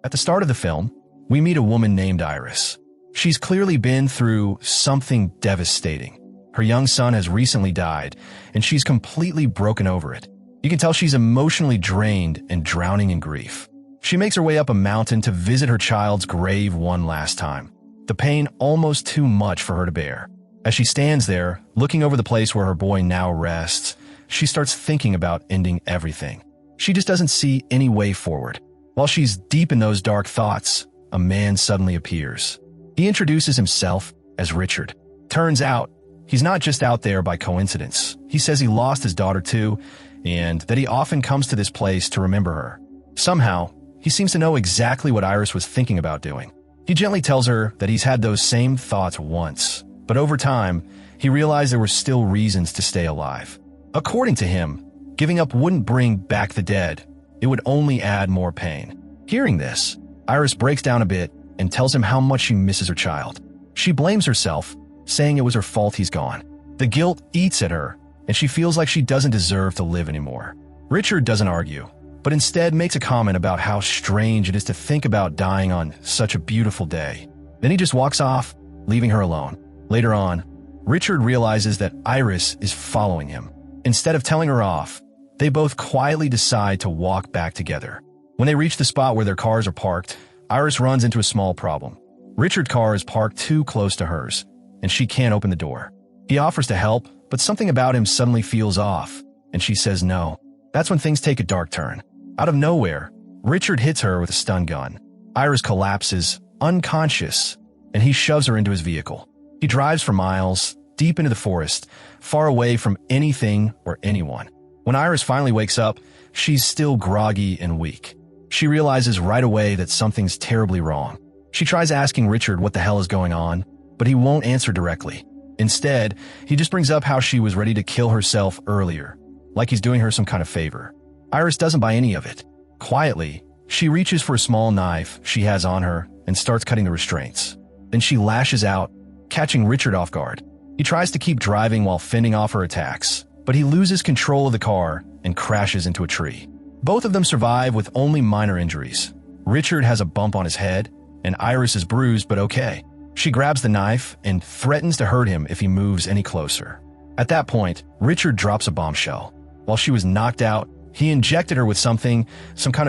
At the start of the film, we meet a woman named Iris. She's clearly been through something devastating. Her young son has recently died, and she's completely broken over it. You can tell she's emotionally drained and drowning in grief. She makes her way up a mountain to visit her child's grave one last time. The pain almost too much for her to bear. As she stands there, looking over the place where her boy now rests, she starts thinking about ending everything. She just doesn't see any way forward. While she's deep in those dark thoughts, a man suddenly appears. He introduces himself as Richard. Turns out, he's not just out there by coincidence. He says he lost his daughter too, and that he often comes to this place to remember her. Somehow, he seems to know exactly what Iris was thinking about doing. He gently tells her that he's had those same thoughts once, but over time, he realized there were still reasons to stay alive. According to him, giving up wouldn't bring back the dead. It would only add more pain. Hearing this, Iris breaks down a bit and tells him how much she misses her child. She blames herself, saying it was her fault he's gone. The guilt eats at her, and she feels like she doesn't deserve to live anymore. Richard doesn't argue, but instead makes a comment about how strange it is to think about dying on such a beautiful day. Then he just walks off, leaving her alone. Later on, Richard realizes that Iris is following him. Instead of telling her off, they both quietly decide to walk back together. When they reach the spot where their cars are parked, Iris runs into a small problem. Richard's car is parked too close to hers, and she can't open the door. He offers to help, but something about him suddenly feels off, and she says no. That's when things take a dark turn. Out of nowhere, Richard hits her with a stun gun. Iris collapses, unconscious, and he shoves her into his vehicle. He drives for miles, deep into the forest, far away from anything or anyone. When Iris finally wakes up, she's still groggy and weak. She realizes right away that something's terribly wrong. She tries asking Richard what the hell is going on, but he won't answer directly. Instead, he just brings up how she was ready to kill herself earlier, like he's doing her some kind of favor. Iris doesn't buy any of it. Quietly, she reaches for a small knife she has on her and starts cutting the restraints. Then she lashes out, catching Richard off guard. He tries to keep driving while fending off her attacks, but he loses control of the car and crashes into a tree. Both of them survive with only minor injuries. Richard has a bump on his head, and Iris is bruised but okay. She grabs the knife and threatens to hurt him if he moves any closer. At that point, Richard drops a bombshell. While she was knocked out, he injected her with some kind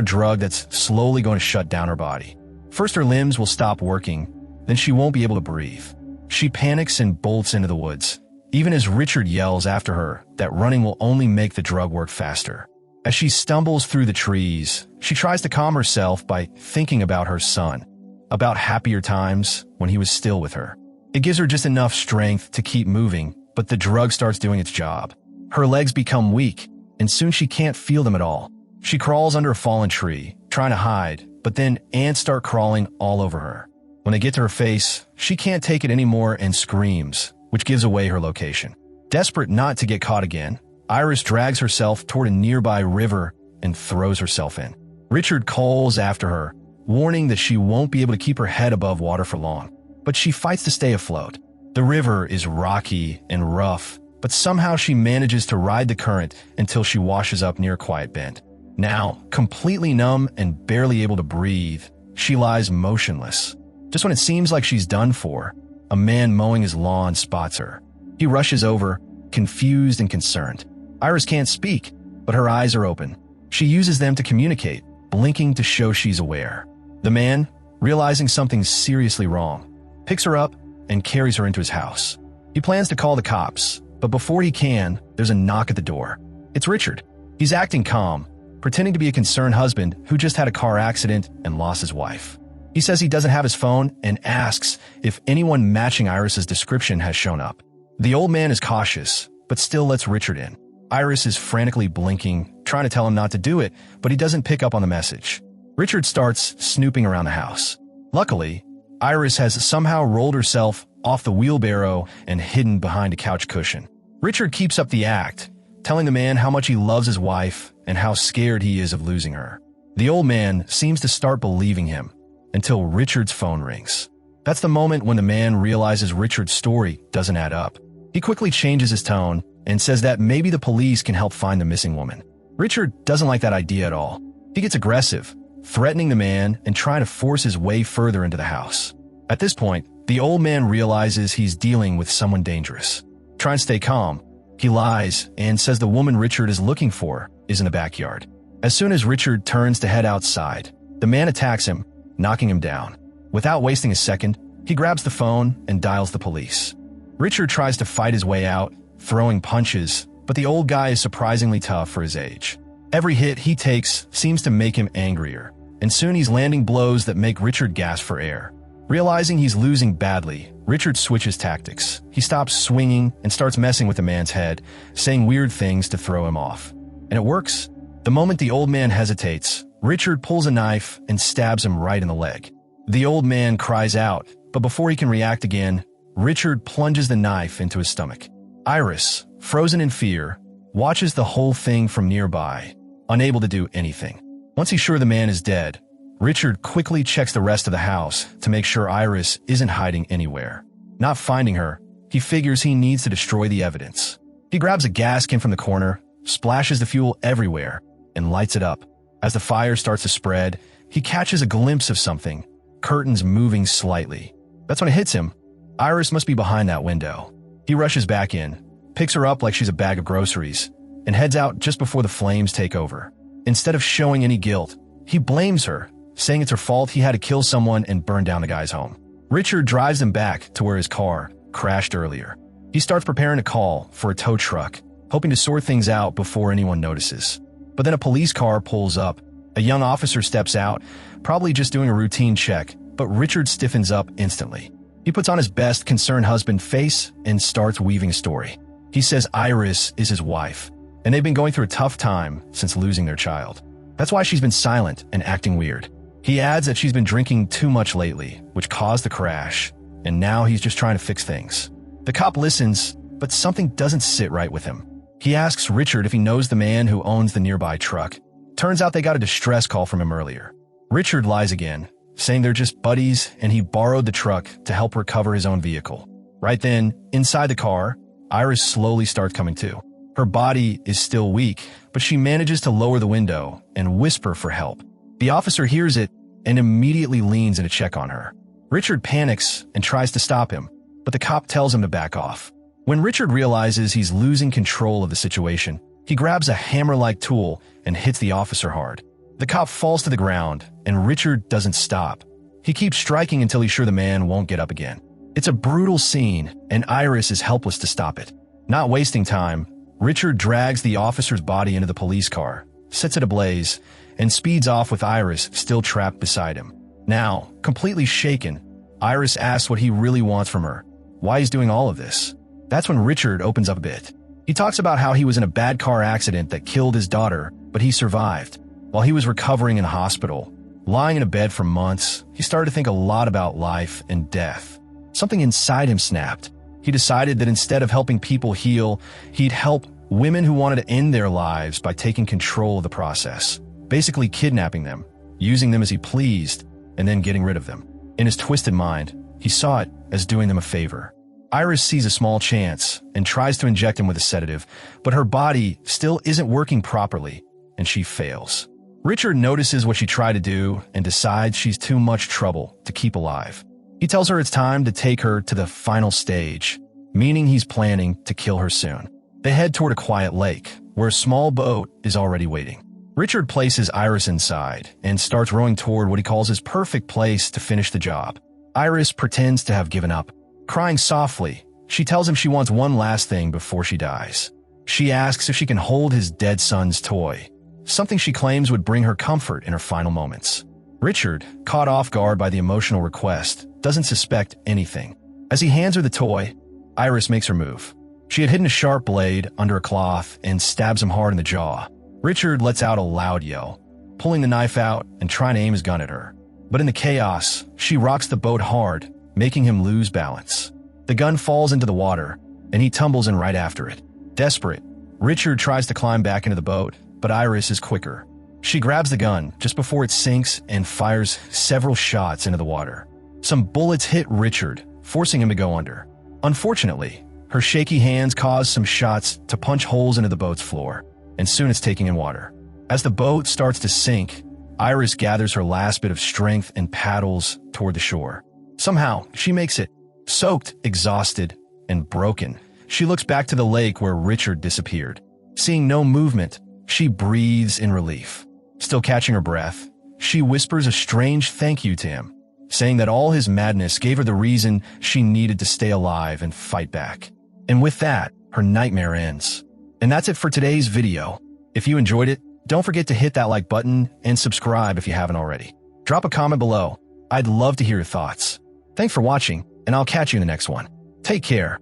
of drug that's slowly going to shut down her body. First, her limbs will stop working, then she won't be able to breathe. She panics and bolts into the woods, even as Richard yells after her that running will only make the drug work faster. As she stumbles through the trees, she tries to calm herself by thinking about her son, about happier times when he was still with her. It gives her just enough strength to keep moving, but the drug starts doing its job. Her legs become weak, and soon she can't feel them at all. She crawls under a fallen tree, trying to hide, but then ants start crawling all over her. When they get to her face, she can't take it anymore and screams, which gives away her location. Desperate not to get caught again, Iris drags herself toward a nearby river and throws herself in. Richard calls after her, warning that she won't be able to keep her head above water for long, but she fights to stay afloat. The river is rocky and rough, but somehow she manages to ride the current until she washes up near a quiet bend. Now, completely numb and barely able to breathe, she lies motionless. Just when it seems like she's done for, a man mowing his lawn spots her. He rushes over, confused and concerned. Iris can't speak, but her eyes are open. She uses them to communicate, blinking to show she's aware. The man, realizing something's seriously wrong, picks her up and carries her into his house. He plans to call the cops, but before he can, there's a knock at the door. It's Richard. He's acting calm, pretending to be a concerned husband who just had a car accident and lost his wife. He says he doesn't have his phone and asks if anyone matching Iris's description has shown up. The old man is cautious, but still lets Richard in. Iris is frantically blinking, trying to tell him not to do it, but he doesn't pick up on the message. Richard starts snooping around the house. Luckily, Iris has somehow rolled herself off the wheelbarrow and hidden behind a couch cushion. Richard keeps up the act, telling the man how much he loves his wife and how scared he is of losing her. The old man seems to start believing him until Richard's phone rings. That's the moment when the man realizes Richard's story doesn't add up. He quickly changes his tone and says that maybe the police can help find the missing woman. Richard doesn't like that idea at all. He gets aggressive, threatening the man and trying to force his way further into the house. At this point, the old man realizes he's dealing with someone dangerous. Trying to stay calm, he lies and says the woman Richard is looking for is in the backyard. As soon as Richard turns to head outside, the man attacks him, knocking him down. Without wasting a second, he grabs the phone and dials the police. Richard tries to fight his way out, throwing punches, but the old guy is surprisingly tough for his age. Every hit he takes seems to make him angrier, and soon he's landing blows that make Richard gasp for air. Realizing he's losing badly, Richard switches tactics. He stops swinging and starts messing with the man's head, saying weird things to throw him off. And it works. The moment the old man hesitates, Richard pulls a knife and stabs him right in the leg. The old man cries out, but before he can react again, Richard plunges the knife into his stomach. Iris, frozen in fear, watches the whole thing from nearby, unable to do anything. Once he's sure the man is dead, Richard quickly checks the rest of the house to make sure Iris isn't hiding anywhere. Not finding her, he figures he needs to destroy the evidence. He grabs a gas can from the corner, splashes the fuel everywhere, and lights it up. As the fire starts to spread, he catches a glimpse of something, curtains moving slightly. That's when it hits him. Iris must be behind that window. He rushes back in, picks her up like she's a bag of groceries, and heads out just before the flames take over. Instead of showing any guilt, he blames her, saying it's her fault he had to kill someone and burn down the guy's home. Richard drives them back to where his car crashed earlier. He starts preparing a call for a tow truck, hoping to sort things out before anyone notices. But then a police car pulls up. A young officer steps out, probably just doing a routine check, but Richard stiffens up instantly. He puts on his best concerned husband face and starts weaving a story. He says Iris is his wife, and they've been going through a tough time since losing their child. That's why she's been silent and acting weird. He adds that she's been drinking too much lately, which caused the crash, and now he's just trying to fix things. The cop listens, but something doesn't sit right with him. He asks Richard if he knows the man who owns the nearby truck. Turns out they got a distress call from him earlier. Richard lies again, saying they're just buddies and he borrowed the truck to help recover his own vehicle. Right then, inside the car, Iris slowly starts coming to. Her body is still weak, but she manages to lower the window and whisper for help. The officer hears it and immediately leans in to check on her. Richard panics and tries to stop him, but the cop tells him to back off. When Richard realizes he's losing control of the situation, he grabs a hammer-like tool and hits the officer hard. The cop falls to the ground, and Richard doesn't stop. He keeps striking until he's sure the man won't get up again. It's a brutal scene, and Iris is helpless to stop it. Not wasting time, Richard drags the officer's body into the police car, sets it ablaze, and speeds off with Iris still trapped beside him. Now, completely shaken, Iris asks what he really wants from her, why he's doing all of this. That's when Richard opens up a bit. He talks about how he was in a bad car accident that killed his daughter, but he survived. While he was recovering in a hospital, lying in a bed for months, he started to think a lot about life and death. Something inside him snapped. He decided that instead of helping people heal, he'd help women who wanted to end their lives by taking control of the process, basically kidnapping them, using them as he pleased, and then getting rid of them. In his twisted mind, he saw it as doing them a favor. Iris sees a small chance and tries to inject him with a sedative, but her body still isn't working properly, and she fails. Richard notices what she tried to do and decides she's too much trouble to keep alive. He tells her it's time to take her to the final stage, meaning he's planning to kill her soon. They head toward a quiet lake, where a small boat is already waiting. Richard places Iris inside and starts rowing toward what he calls his perfect place to finish the job. Iris pretends to have given up. Crying softly, she tells him she wants one last thing before she dies. She asks if she can hold his dead son's toy, something she claims would bring her comfort in her final moments. Richard, caught off guard by the emotional request, doesn't suspect anything. As he hands her the toy, Iris makes her move. She had hidden a sharp blade under a cloth and stabs him hard in the jaw. Richard lets out a loud yell, pulling the knife out and trying to aim his gun at her. But in the chaos, she rocks the boat hard, making him lose balance. The gun falls into the water, and he tumbles in right after it. Desperate, Richard tries to climb back into the boat, but Iris is quicker. She grabs the gun just before it sinks and fires several shots into the water. Some bullets hit Richard, forcing him to go under. Unfortunately, her shaky hands cause some shots to punch holes into the boat's floor, and soon it's taking in water. As the boat starts to sink, Iris gathers her last bit of strength and paddles toward the shore. Somehow, she makes it. Soaked, exhausted, and broken, she looks back to the lake where Richard disappeared. Seeing no movement, she breathes in relief. Still catching her breath, she whispers a strange thank you to him, saying that all his madness gave her the reason she needed to stay alive and fight back. And with that, her nightmare ends. And that's it for today's video. If you enjoyed it, don't forget to hit that like button and subscribe if you haven't already. Drop a comment below. I'd love to hear your thoughts. Thanks for watching, and I'll catch you in the next one. Take care.